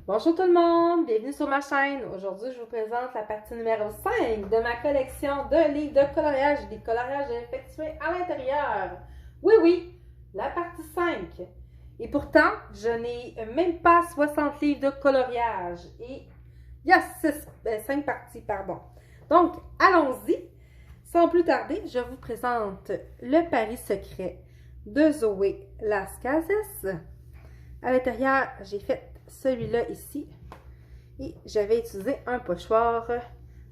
Bonjour tout le monde, bienvenue sur ma chaîne. Aujourd'hui, je vous présente la partie numéro 5 de ma collection de livres de coloriage, des coloriages effectués à l'intérieur. Oui, la partie 5. Et pourtant, je n'ai même pas 60 livres de coloriage. Et il y a 5 parties, pardon. Donc, allons-y. Sans plus tarder, je vous présente Le Paris secret de Zoé Las Casas. À l'intérieur, j'ai fait celui-là ici. Et j'avais utilisé un pochoir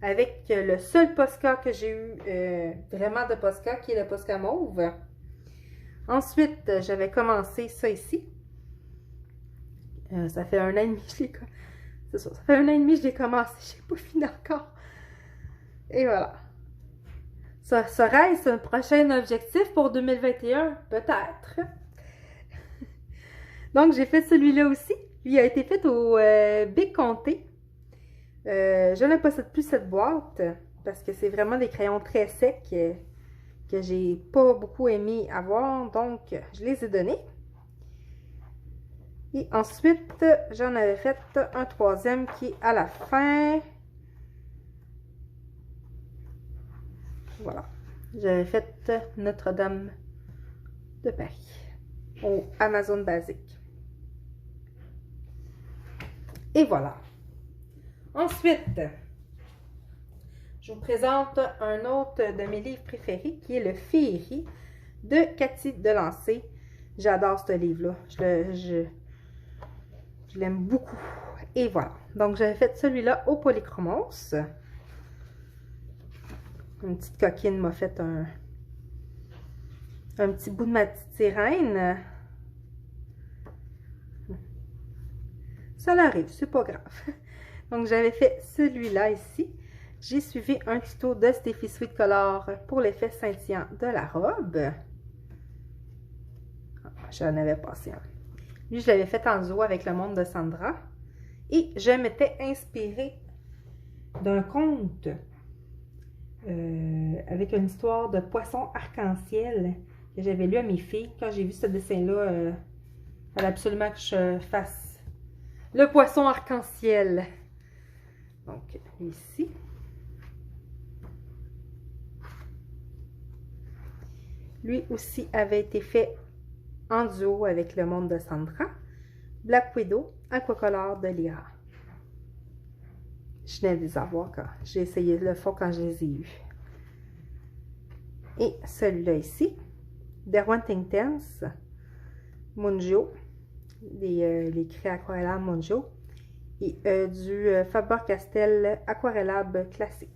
avec le seul Posca que j'ai eu, vraiment de Posca, qui est le Posca mauve. Ensuite, j'avais commencé ça ici. Ça fait 1 an et demi, c'est ça, ça fait 1 an et demi que je l'ai commencé. Je n'ai pas fini encore. Et voilà. Ça serait-ce un prochain objectif pour 2021? Peut-être. Donc, j'ai fait celui-là aussi. Lui a été fait au Big Comté. Je ne possède plus cette boîte parce que c'est vraiment des crayons très secs que j'ai pas beaucoup aimé avoir. Donc, je les ai donnés. Et ensuite, j'en avais fait un troisième qui est à la fin. Voilà. J'avais fait Notre-Dame de Paris au Amazon Basique. Et voilà. Ensuite, je vous présente un autre de mes livres préférés qui est Le Féerie de Cathy Delancey. J'adore ce livre-là. Je l'aime beaucoup. Et voilà. Donc, j'avais fait celui-là au Polychromos. Une petite coquine m'a fait un petit bout de ma petite sirène. Ça l'arrive, c'est pas grave. Donc, j'avais fait celui-là ici. J'ai suivi un tuto de Steffi Sweet Color pour l'effet scintillant de la robe. J'en avais passé un. Lui, je l'avais fait en duo avec Le Monde de Sandra. Et je m'étais inspirée d'un conte avec une histoire de poisson arc-en-ciel que j'avais lu à mes filles. Quand j'ai vu ce dessin-là, il fallait absolument que je fasse le poisson arc-en-ciel. Donc, ici. Lui aussi avait été fait en duo avec Le Monde de Sandra. Black Widow, Aquacolor de Lyra. Je venais de les avoir quand j'ai essayé le fond quand je les ai eus. Et celui-là ici, Derwent Intense, Munjo, les craies aquarellables Munjo, et du Faber-Castell Aquarellable classique.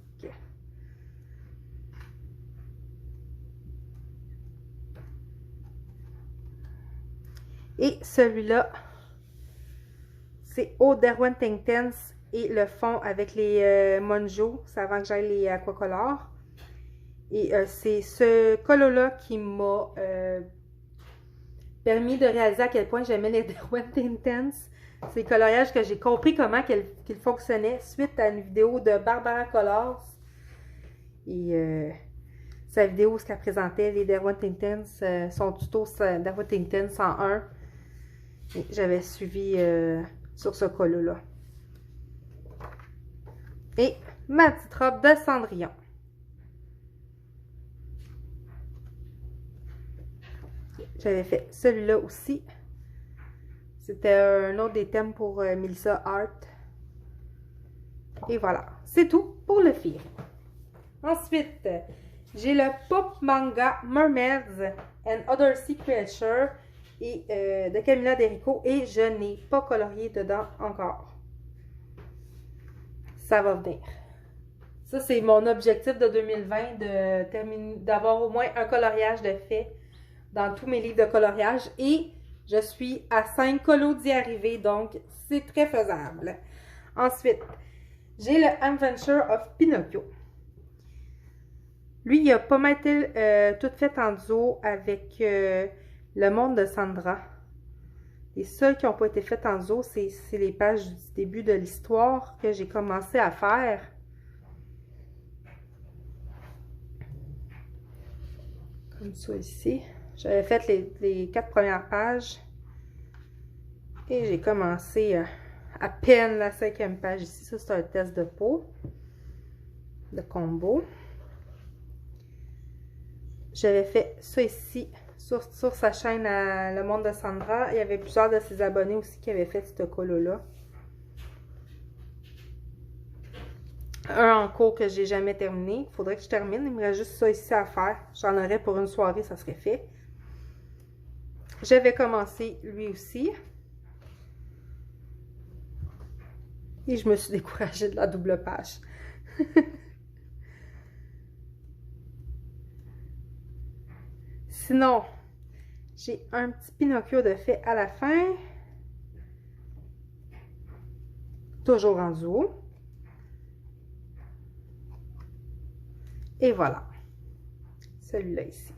Et celui-là, c'est au Derwent Intense et le fond avec les Monjo, c'est avant que j'aille les Aquacolor. Et c'est ce colo-là qui m'a permis de réaliser à quel point j'aimais les Derwent Intense. C'est le coloriage que j'ai compris comment qu'il fonctionnait suite à une vidéo de Barbara Colors. Et sa vidéo, ce qu'elle présentait, les Derwent Intense, son tuto Derwent Intense 101. J'avais suivi sur ce colo-là. Et ma petite robe de Cendrillon. J'avais fait celui-là aussi. C'était un autre des thèmes pour Melissa Art. Et voilà. C'est tout pour le film. Ensuite, j'ai le Pop Manga Mermaids and Other Sea Creatures et, de Camilla Derico. Et je n'ai pas colorié dedans encore. Ça va venir. Ça, c'est mon objectif de 2020, d'avoir au moins un coloriage de fait dans tous mes livres de coloriage. Et je suis à 5 colos d'y arriver, donc c'est très faisable. Ensuite, j'ai le Adventure of Pinocchio. Lui, il a pas mal été tout fait en duo avec Le Monde de Sandra. Les seuls qui n'ont pas été faits en duo, c'est les pages du début de l'histoire que j'ai commencé à faire. Comme ça ici. J'avais fait les 4 premières pages. Et j'ai commencé à peine la 5e page ici. Ça, c'est un test de peau, de combo. J'avais fait ça ici sur sa chaîne à Le Monde de Sandra. Il y avait plusieurs de ses abonnés aussi qui avaient fait ce colo-là. Un en cours que j'ai jamais terminé. Il faudrait que je termine. Il me reste juste ça ici à faire. J'en aurais pour une soirée, ça serait fait. J'avais commencé lui aussi. Et je me suis découragée de la double page. Sinon, j'ai un petit Pinocchio de fait à la fin. Toujours en duo. Et voilà. Celui-là ici.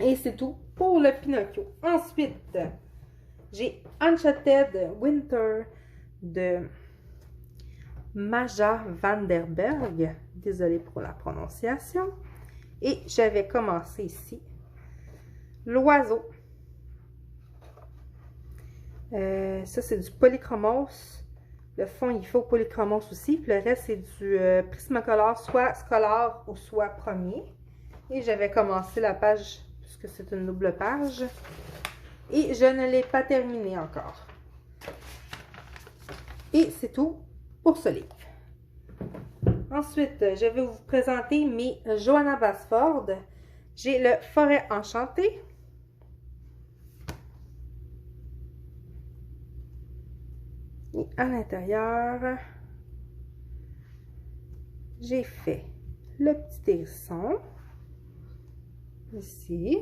Et c'est tout pour le Pinocchio. Ensuite, j'ai Enchanted Winter de Maja van der Berg. Désolée pour la prononciation. Et j'avais commencé ici l'oiseau. Ça, c'est du Polychromos. Le fond, il faut Polychromos aussi. Puis le reste, c'est du Prismacolor, soit scolaire ou soit premier. Et j'avais commencé la page, puisque c'est une double page. Et je ne l'ai pas terminé encore. Et c'est tout pour ce livre. Ensuite, je vais vous présenter mes Johanna Basford. J'ai le Forêt enchantée. Et à l'intérieur, j'ai fait le petit hérisson. Ici.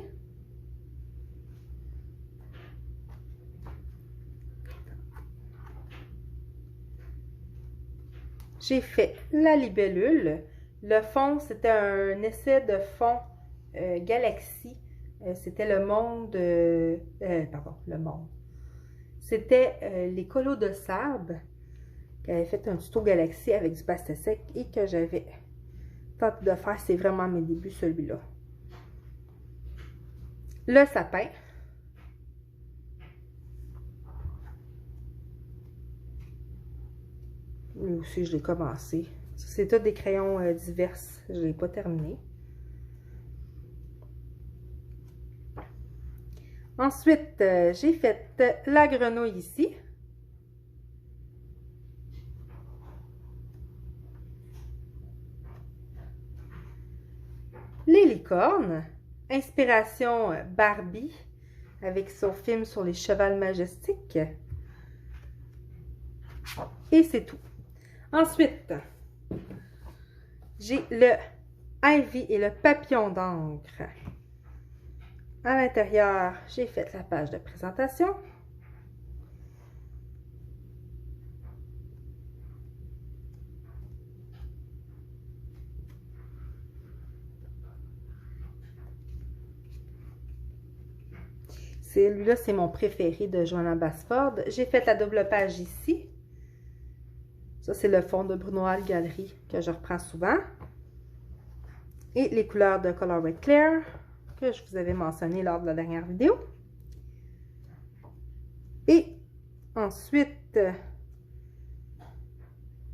J'ai fait la libellule. Le fond, c'était un essai de fond Galaxy. C'était le monde... pardon, le monde. C'était les colos de sable qui avaient fait un tuto Galaxy avec du pastel sec et que j'avais tenté de faire. C'est vraiment mes débuts, celui-là. Le sapin. Lui aussi, je l'ai commencé. C'est tous des crayons divers. Je ne l'ai pas terminé. Ensuite, j'ai fait la grenouille ici. Les licornes. Inspiration Barbie avec son film sur les chevals majestiques. Et c'est tout. Ensuite, j'ai le Ivy et le papillon d'encre. À l'intérieur, j'ai fait la page de présentation. Celui-là, c'est mon préféré de Johanna Basford. J'ai fait la double page ici. Ça, c'est le fond de Brunoal Galerie que je reprends souvent. Et les couleurs de Color Red Clair que je vous avais mentionné lors de la dernière vidéo. Et ensuite,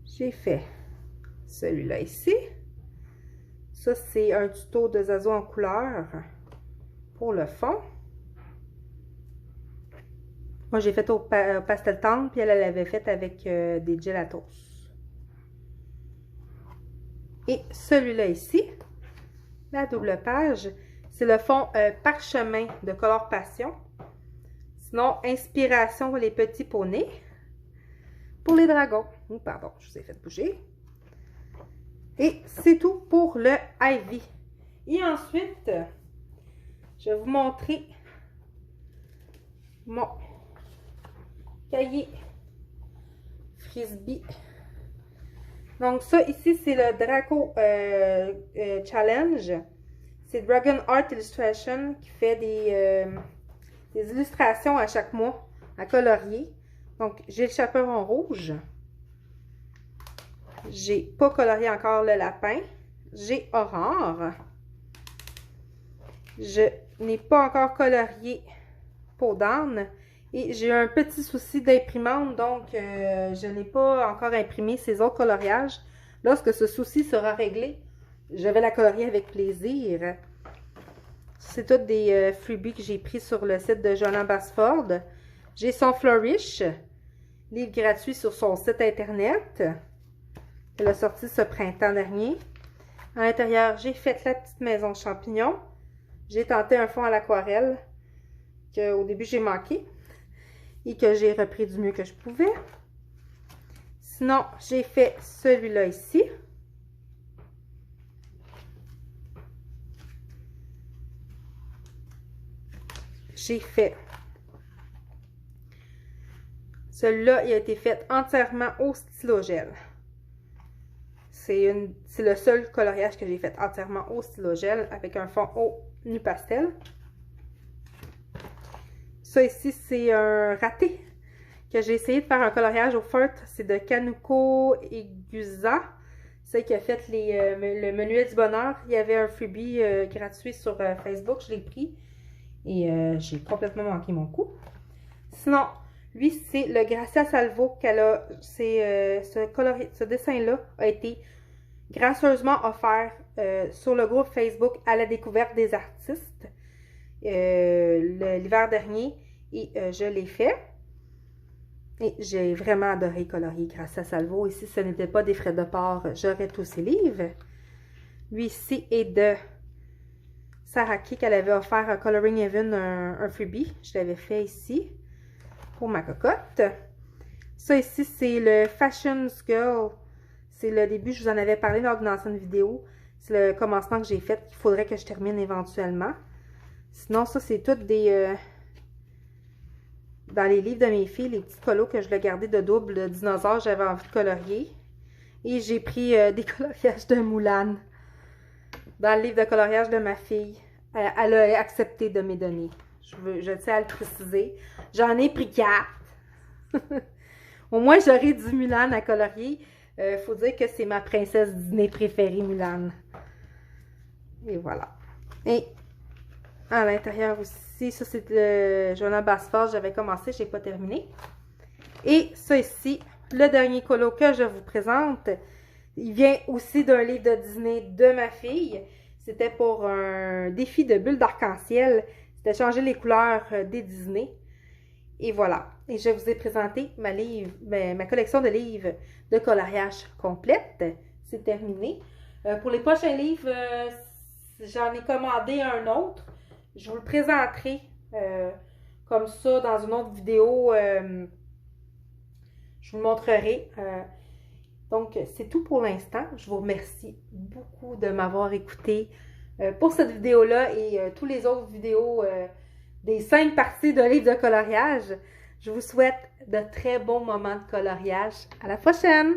j'ai fait celui-là ici. Ça, c'est un tuto de Zazo en couleur pour le fond. Moi, j'ai fait au pastel tendre, puis elle l'avait fait avec des gelatos. Et celui-là ici, la double page, c'est le fond parchemin de Color Passion. Sinon, inspiration les petits poneys pour les dragons. Oh, pardon, je vous ai fait bouger. Et c'est tout pour le Ivy. Et ensuite, je vais vous montrer mon cahier Frisbee. Donc ça ici c'est le Draco Challenge. C'est Dragon Art Illustration qui fait des illustrations à chaque mois à colorier. Donc j'ai le chaperon rouge. J'ai pas colorié encore le lapin. J'ai Aurore. Je n'ai pas encore colorié Peau d'âne. Et j'ai eu un petit souci d'imprimante, donc je n'ai pas encore imprimé ces autres coloriages. Lorsque ce souci sera réglé, je vais la colorier avec plaisir. C'est tous des freebies que j'ai pris sur le site de Joanna Basford. J'ai son Flourish, livre gratuit sur son site internet. Elle a sorti ce printemps dernier. À l'intérieur, j'ai fait la petite maison champignon. J'ai tenté un fond à l'aquarelle qu'au début j'ai manqué et que j'ai repris du mieux que je pouvais. Sinon, j'ai fait celui-là ici. J'ai fait celui-là, il a été fait entièrement au stylo gel. C'est le seul coloriage que j'ai fait entièrement au stylo gel avec un fond au nu pastel. Ça ici, c'est un raté que j'ai essayé de faire un coloriage au feutre. C'est de Kanuko Egusa. C'est qui a fait le Menuet du bonheur. Il y avait un freebie gratuit sur Facebook. Je l'ai pris. Et j'ai complètement manqué mon coup. Sinon, lui, c'est le Gracia Salvo qu'elle a. Ce dessin-là a été gracieusement offert sur le groupe Facebook à la découverte des artistes l'hiver dernier. Et je l'ai fait. Et j'ai vraiment adoré colorier Gracia Salvo. Et si ce n'était pas des frais de port, j'aurais tous ces livres. Lui ici est de Saraki qu'elle avait offert à Coloring Heaven un freebie. Je l'avais fait ici pour ma cocotte. Ça ici, c'est le Fashion Girl. C'est le début, je vous en avais parlé lors d'une ancienne vidéo. C'est le commencement que j'ai fait qu'il faudrait que je termine éventuellement. Sinon, ça, c'est toutes des... dans les livres de mes filles, les petits colos que je l'ai gardé de double de dinosaures, j'avais envie de colorier. Et j'ai pris des coloriages de Moulane dans le livre de coloriage de ma fille. Elle a accepté de me donner. Je tiens à le préciser. J'en ai pris 4. Au moins, j'aurai du Mulan à colorier. Faut dire que c'est ma princesse Disney préférée, Mulan. Et voilà. Et à l'intérieur aussi, ça c'est le Joanna Basford. J'avais commencé, je n'ai pas terminé. Et ça ici, le dernier colo que je vous présente, il vient aussi d'un livre de Disney de ma fille. C'était pour un défi de bulles d'arc-en-ciel. C'était changer les couleurs des Disney. Et voilà. Et je vous ai présenté ma collection de livres de coloriage complète. C'est terminé. Pour les prochains livres, j'en ai commandé un autre. Je vous le présenterai comme ça dans une autre vidéo. Je vous le montrerai. Donc, c'est tout pour l'instant. Je vous remercie beaucoup de m'avoir écouté pour cette vidéo-là et tous les autres vidéos des 5 parties de livres de coloriage. Je vous souhaite de très bons moments de coloriage. À la prochaine!